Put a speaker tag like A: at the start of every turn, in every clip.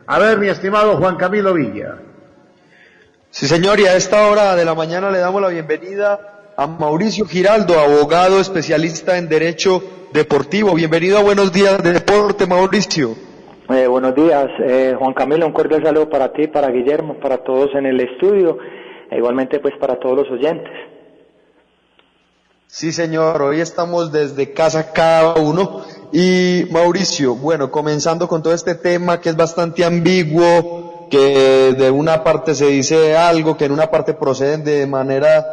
A: A ver, mi estimado Juan Camilo Villa.
B: Sí, señor, y a esta hora de la mañana le damos la bienvenida a Mauricio Giraldo, abogado especialista en Derecho Deportivo. Bienvenido a Buenos Días de Deporte, Mauricio.
C: Buenos días, Juan Camilo, un cordial saludo para ti, para Guillermo, para todos en el estudio, e igualmente pues para todos los oyentes.
B: Sí, señor, hoy estamos desde casa cada uno. Y Mauricio, bueno, comenzando con todo este tema que es bastante ambiguo, que de una parte se dice algo, que en una parte proceden de manera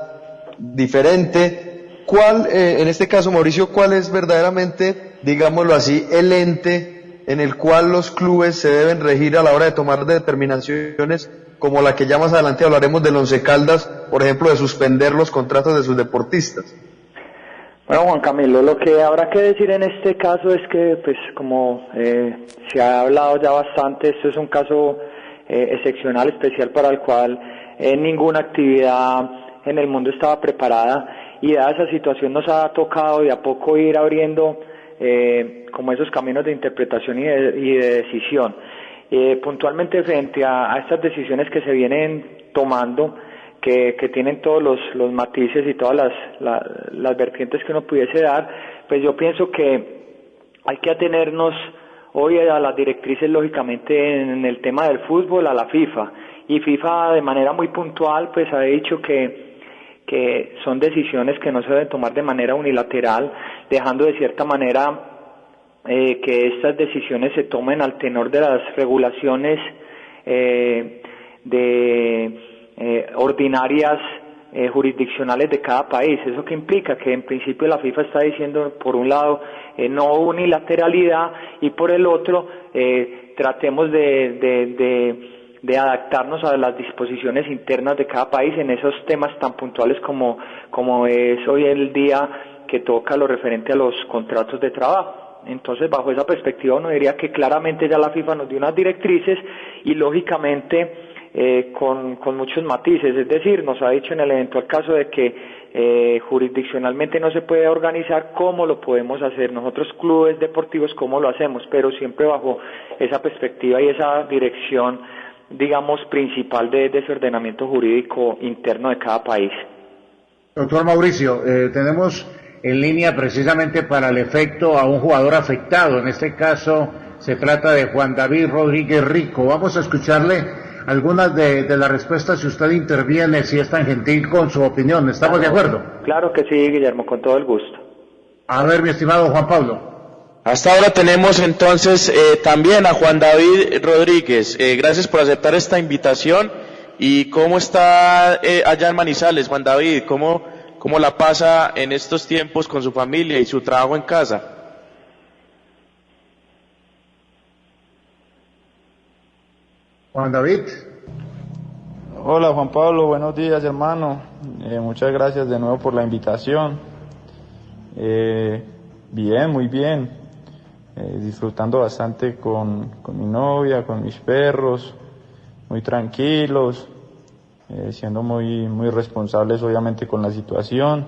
B: diferente. ¿Cuál, en este caso, Mauricio, cuál es verdaderamente, digámoslo así, el ente en el cual los clubes se deben regir a la hora de tomar determinaciones como la que ya más adelante hablaremos del Once Caldas, por ejemplo, de suspender los contratos de sus deportistas?
C: Bueno, Juan Camilo, lo que habrá que decir en este caso es que, pues, como se ha hablado ya bastante, esto es un caso excepcional, especial, para el cual ninguna actividad en el mundo estaba preparada, y dada esa situación nos ha tocado de a poco ir abriendo como esos caminos de interpretación y de decisión. Puntualmente frente a estas decisiones que se vienen tomando, que tienen todos los matices y todas las vertientes que uno pudiese dar, pues yo pienso que hay que atenernos hoy a las directrices, lógicamente, en el tema del fútbol, a la FIFA. Y FIFA, de manera muy puntual, pues ha dicho que son decisiones que no se deben tomar de manera unilateral, dejando de cierta manera que estas decisiones se tomen al tenor de las regulaciones ordinarias jurisdiccionales de cada país. ¿Eso qué implica? Que en principio la FIFA está diciendo, por un lado, no unilateralidad, y por el otro, tratemos de adaptarnos a las disposiciones internas de cada país en esos temas tan puntuales como es hoy el día que toca lo referente a los contratos de trabajo. Entonces, bajo esa perspectiva, uno diría que claramente ya la FIFA nos dio unas directrices y, lógicamente, con muchos matices. Es decir, nos ha dicho en el eventual caso de que jurisdiccionalmente no se puede organizar, cómo lo podemos hacer nosotros, clubes deportivos, cómo lo hacemos, pero siempre bajo esa perspectiva y esa dirección, digamos, principal de ese ordenamiento jurídico interno de cada país.
A: Doctor Mauricio, tenemos en línea precisamente para el efecto a un jugador afectado. En este caso se trata de Juan David Rodríguez Rico. Vamos a escucharle algunas de las respuestas, si usted interviene, si es tan gentil con su opinión. ¿Estamos de acuerdo?
C: Claro que sí, Guillermo, con todo el gusto.
A: A ver, mi estimado Juan Pablo.
D: Hasta ahora tenemos entonces también a Juan David Rodríguez. Gracias por aceptar esta invitación. ¿Y cómo está allá en Manizales, Juan David? ¿Cómo la pasa en estos tiempos con su familia y su trabajo en casa?
A: Juan David.
E: Hola Juan Pablo, buenos días hermano, muchas gracias de nuevo por la invitación. Bien, muy bien, disfrutando bastante con mi novia, con mis perros, muy tranquilos, siendo muy responsables obviamente con la situación,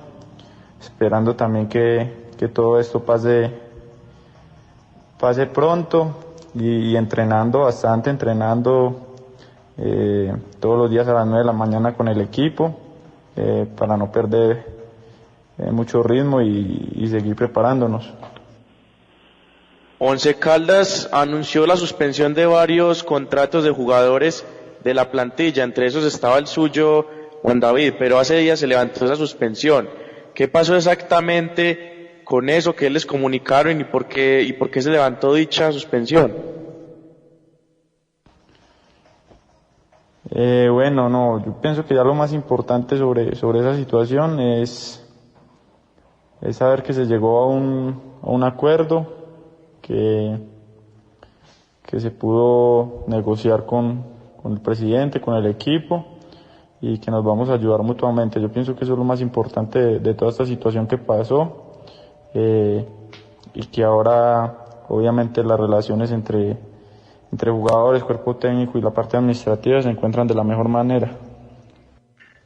E: esperando también que todo esto pase pronto. Y entrenando bastante, todos los días a las 9 de la mañana con el equipo, para no perder mucho ritmo y seguir preparándonos.
D: Once Caldas anunció la suspensión de varios contratos de jugadores de la plantilla, entre esos estaba el suyo, Juan David, pero hace días se levantó esa suspensión. ¿Qué pasó exactamente con eso que les comunicaron y por qué se levantó dicha suspensión?
E: Bueno, no, yo pienso que ya lo más importante sobre esa situación es saber que se llegó a un acuerdo, que se pudo negociar con el presidente, con el equipo, y que nos vamos a ayudar mutuamente. Yo pienso que eso es lo más importante de toda esta situación que pasó. Y que ahora obviamente las relaciones entre jugadores, cuerpo técnico y la parte administrativa se encuentran de la mejor manera.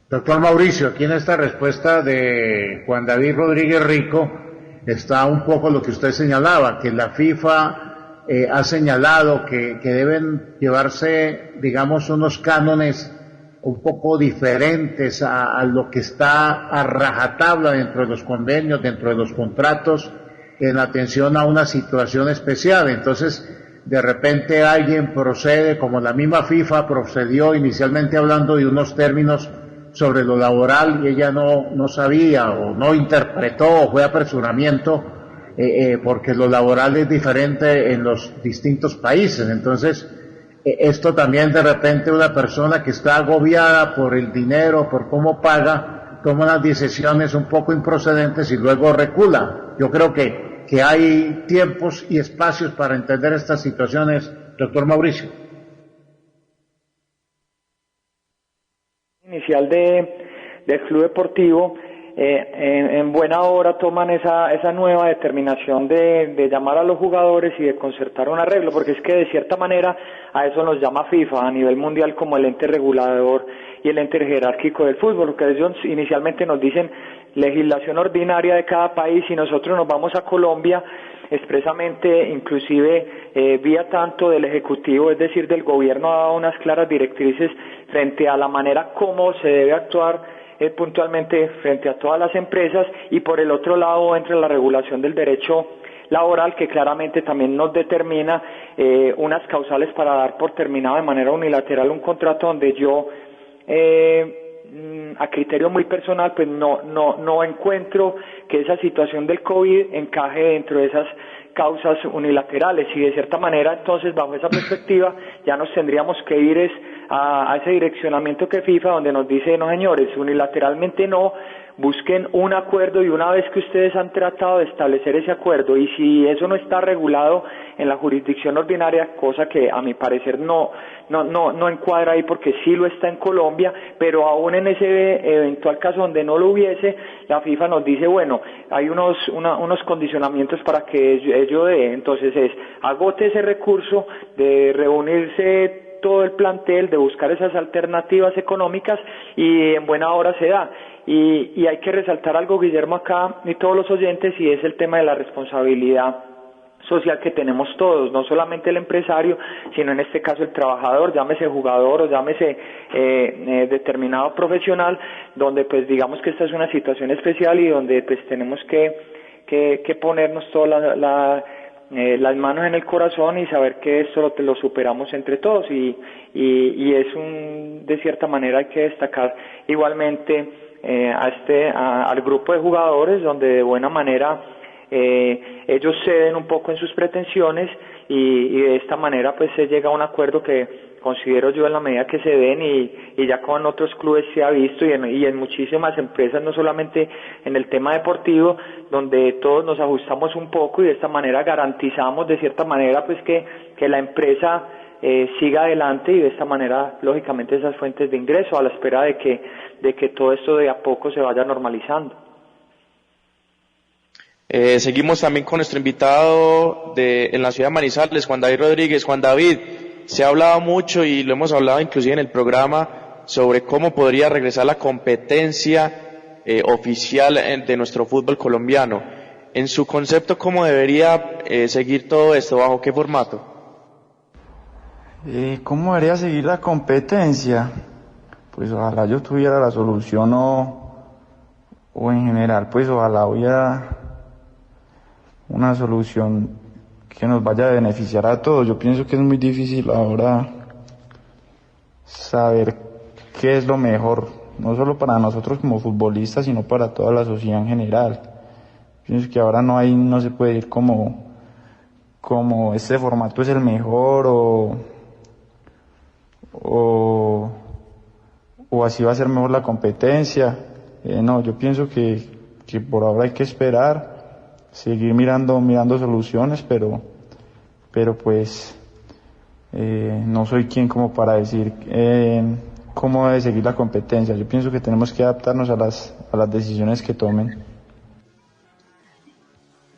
A: Doctor Mauricio, aquí en esta respuesta de Juan David Rodríguez Rico está un poco lo que usted señalaba, que la FIFA ha señalado que deben llevarse, digamos, unos cánones un poco diferentes a lo que está a rajatabla dentro de los convenios, dentro de los contratos, en atención a una situación especial. Entonces, de repente alguien procede, como la misma FIFA procedió inicialmente hablando de unos términos sobre lo laboral y ella no sabía o no interpretó o fue apresuramiento, porque lo laboral es diferente en los distintos países. Entonces, esto también de repente una persona que está agobiada por el dinero, por cómo paga, toma unas decisiones un poco improcedentes y luego recula. Yo creo que hay tiempos y espacios para entender estas situaciones, doctor Mauricio.
C: Inicial del club deportivo, en buena hora toman esa nueva determinación de llamar a los jugadores y de concertar un arreglo, porque es que de cierta manera a eso nos llama FIFA a nivel mundial como el ente regulador y el ente jerárquico del fútbol, porque ellos inicialmente nos dicen legislación ordinaria de cada país y nosotros nos vamos a Colombia expresamente, inclusive vía tanto del Ejecutivo, es decir, del gobierno, ha dado unas claras directrices frente a la manera como se debe actuar puntualmente frente a todas las empresas, y por el otro lado entra la regulación del derecho laboral, que claramente también nos determina unas causales para dar por terminado de manera unilateral un contrato donde yo a criterio muy personal pues no encuentro que esa situación del COVID encaje dentro de esas causas unilaterales, y de cierta manera entonces bajo esa perspectiva ya nos tendríamos que ir a ese direccionamiento que FIFA, donde nos dice no señores, unilateralmente no, busquen un acuerdo, y una vez que ustedes han tratado de establecer ese acuerdo y si eso no está regulado en la jurisdicción ordinaria, cosa que a mi parecer no encuadra ahí porque sí lo está en Colombia, pero aún en ese eventual caso donde no lo hubiese, la FIFA nos dice bueno, hay unos condicionamientos para que ello dé, entonces es agote ese recurso de reunirse todo el plantel, de buscar esas alternativas económicas, y en buena hora se da. Y hay que resaltar algo, Guillermo, acá y todos los oyentes, y es el tema de la responsabilidad social que tenemos todos, no solamente el empresario, sino en este caso el trabajador, llámese jugador o llámese determinado profesional, donde pues digamos que esta es una situación especial y donde pues tenemos que ponernos todas las manos en el corazón y saber que esto lo superamos entre todos, y es de cierta manera hay que destacar igualmente al grupo de jugadores, donde de buena manera ellos ceden un poco en sus pretensiones y de esta manera pues se llega a un acuerdo que considero yo en la medida que se den, y ya con otros clubes se ha visto y en muchísimas empresas, no solamente en el tema deportivo, donde todos nos ajustamos un poco y de esta manera garantizamos de cierta manera pues que la empresa siga adelante, y de esta manera lógicamente esas fuentes de ingreso a la espera de que todo esto de a poco se vaya normalizando.
D: Seguimos también con nuestro invitado en la ciudad de Manizales, Juan David Rodríguez. Juan David, se ha hablado mucho y lo hemos hablado inclusive en el programa sobre cómo podría regresar la competencia oficial de nuestro fútbol colombiano. En su concepto, ¿cómo debería seguir todo esto? ¿Bajo qué formato?
E: ¿Cómo debería seguir la competencia? Pues ojalá yo tuviera la solución o en general, pues ojalá hubiera una solución que nos vaya a beneficiar a todos. Yo pienso que es muy difícil ahora saber qué es lo mejor, no solo para nosotros como futbolistas, sino para toda la sociedad en general. Pienso que ahora no se puede ir como este formato es el mejor o así va a ser mejor la competencia. No, yo pienso que por ahora hay que esperar, seguir mirando soluciones, pero pues no soy quien como para decir cómo debe seguir la competencia. Yo pienso que tenemos que adaptarnos a las decisiones que tomen.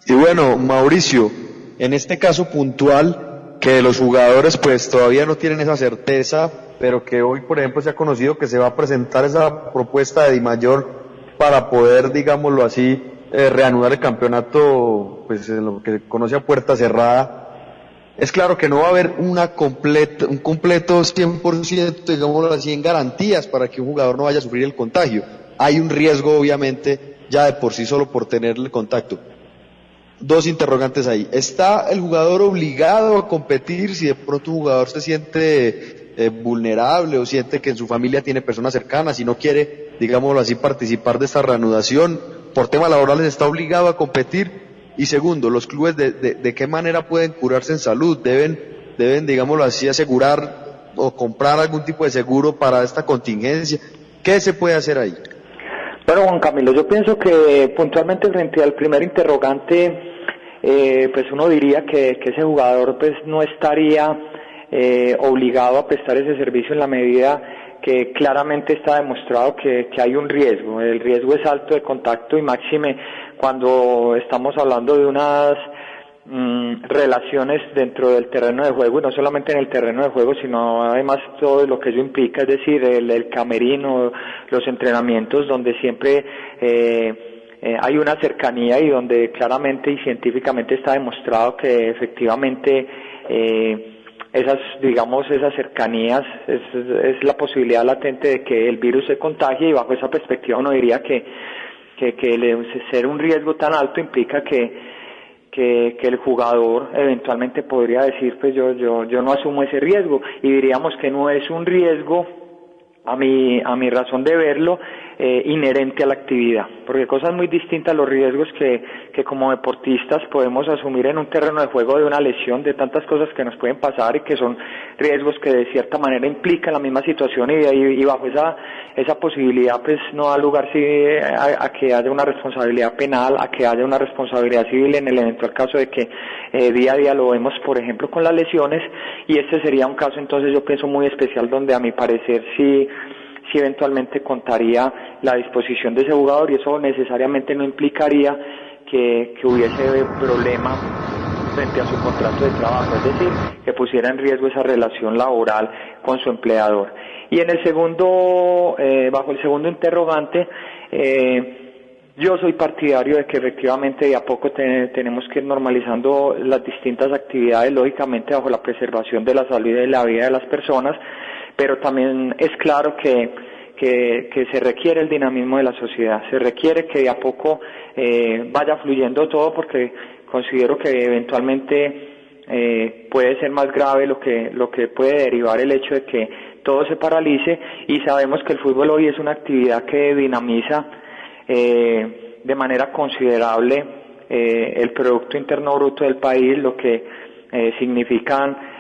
B: Y bueno, Mauricio, en este caso puntual, que los jugadores pues todavía no tienen esa certeza, pero que hoy, por ejemplo, se ha conocido que se va a presentar esa propuesta de Dimayor para poder, digámoslo así, reanudar el campeonato, pues en lo que se conoce a puerta cerrada. Es claro que no va a haber un completo 100%, digámoslo así, en garantías para que un jugador no vaya a sufrir el contagio. Hay un riesgo, obviamente, ya de por sí solo por tener el contacto. Dos interrogantes ahí. ¿Está el jugador obligado a competir si de pronto un jugador se siente vulnerable o siente que en su familia tiene personas cercanas y no quiere, digámoslo así, participar de esta reanudación? ¿Por temas laborales está obligado a competir? Y segundo, ¿los clubes de qué manera pueden curarse en salud? ¿Deben, digámoslo así, asegurar o comprar algún tipo de seguro para esta contingencia? ¿Qué se puede hacer ahí?
C: Bueno, Juan Camilo, yo pienso que puntualmente frente al primer interrogante, pues uno diría que ese jugador pues no estaría obligado a prestar ese servicio en la medida que claramente está demostrado que hay un riesgo. El riesgo es alto de contacto y máxime cuando estamos hablando de unas relaciones dentro del terreno de juego, y no solamente en el terreno de juego, sino además todo lo que ello implica, es decir, el camerino, los entrenamientos, donde siempre hay una cercanía y donde claramente y científicamente está demostrado que efectivamente esas cercanías es la posibilidad latente de que el virus se contagie, y bajo esa perspectiva uno diría que ser un riesgo tan alto implica que el jugador eventualmente podría decir, pues yo no asumo ese riesgo, y diríamos que no es un riesgo, a mi razón de verlo, inherente a la actividad, porque cosas muy distintas los riesgos que como deportistas podemos asumir en un terreno de juego, de una lesión, de tantas cosas que nos pueden pasar y que son riesgos que de cierta manera implican la misma situación, y bajo esa posibilidad pues no da lugar a que haya una responsabilidad penal, a que haya una responsabilidad civil en el eventual caso de que día a día lo vemos, por ejemplo, con las lesiones, y este sería un caso entonces yo pienso muy especial donde a mi parecer sí eventualmente contaría la disposición de ese jugador, y eso necesariamente no implicaría que hubiese problema frente a su contrato de trabajo, es decir, que pusiera en riesgo esa relación laboral con su empleador. Y en el segundo, bajo el segundo interrogante, yo soy partidario de que efectivamente de a poco tenemos que ir normalizando las distintas actividades, lógicamente bajo la preservación de la salud y de la vida de las personas, pero también es claro que se requiere el dinamismo de la sociedad, se requiere que de a poco vaya fluyendo todo, porque considero que eventualmente puede ser más grave lo que puede derivar el hecho de que todo se paralice, y sabemos que el fútbol hoy es una actividad que dinamiza de manera considerable el Producto Interno Bruto del país, lo que significan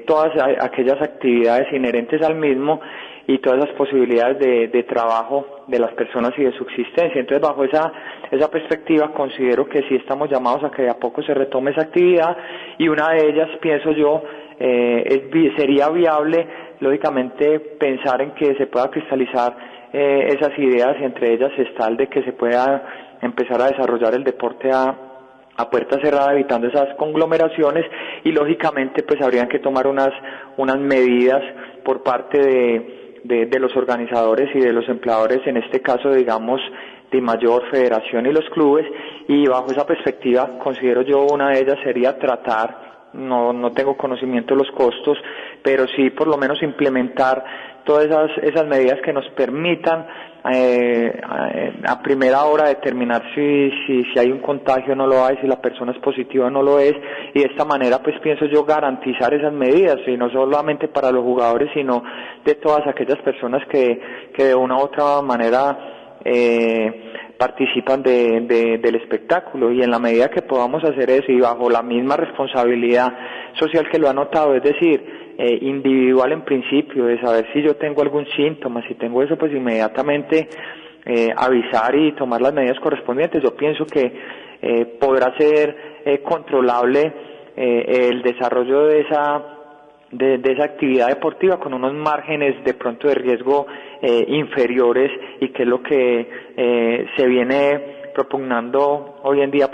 C: todas aquellas actividades inherentes al mismo y todas las posibilidades de trabajo de las personas y de subsistencia. Entonces, bajo esa perspectiva, considero que sí estamos llamados a que de a poco se retome esa actividad, y una de ellas, pienso yo, sería viable, lógicamente, pensar en que se pueda cristalizar esas ideas, y entre ellas está el de que se pueda empezar a desarrollar el deporte a puerta cerrada, evitando esas conglomeraciones, y lógicamente pues habrían que tomar unas medidas por parte de los organizadores y de los empleadores, en este caso digamos de mayor federación y los clubes, y bajo esa perspectiva considero yo una de ellas sería tratar, no tengo conocimiento de los costos, pero sí por lo menos implementar todas esas medidas que nos permitan a primera hora determinar si hay un contagio o no lo hay, si la persona es positiva o no lo es, y de esta manera pues pienso yo garantizar esas medidas, y no solamente para los jugadores sino de todas aquellas personas que de una u otra manera participan del espectáculo, y en la medida que podamos hacer eso y bajo la misma responsabilidad social que lo ha notado, es decir, individual en principio, de saber si yo tengo algún síntoma, si tengo eso, pues inmediatamente avisar y tomar las medidas correspondientes. Yo pienso que podrá ser controlable el desarrollo de esa actividad deportiva con unos márgenes de pronto de riesgo inferiores, y que es lo que se viene propugnando hoy en día,